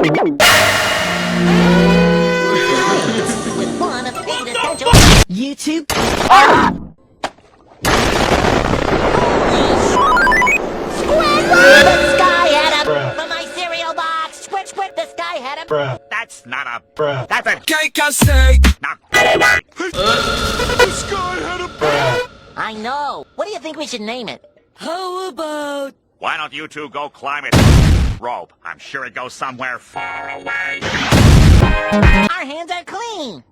With one of these essential YouTube. The sky had a from my cereal box. Squid, squid. The sky had a. That's not a. That's a. Cake I say. Not. The sky had a. I know. What do you think we should name it? How about? Why don't you two go climb it? Rope. I'm sure it goes somewhere far away. Our hands are clean.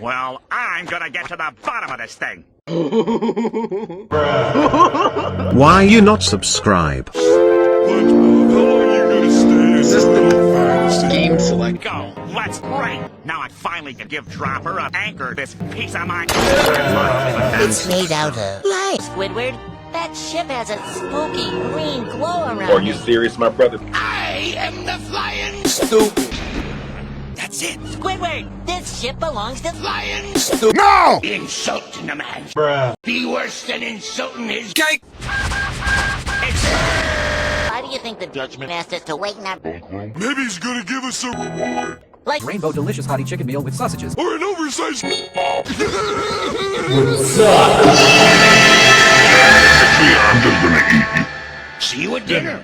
Well, I'm gonna get to the bottom of this thing. Why you not subscribe? Game select. Go. Let's break. Now I finally can give Dropper an anchor. This piece of mine. It's made out of light. Squidward, that ship has a spooky green glow around Are you it. serious, my brother? I am the flying stupid. That's it. Squidward, this ship belongs to Flying stupid. No! Insulting a man. Be worse than insulting his cake. Why do you think the judgment asked us to wait in our Maybe he's gonna give us a like Rainbow Delicious Hottie Chicken Meal with sausages. or an oversized. Actually, I'm just gonna eat you. See you at dinner.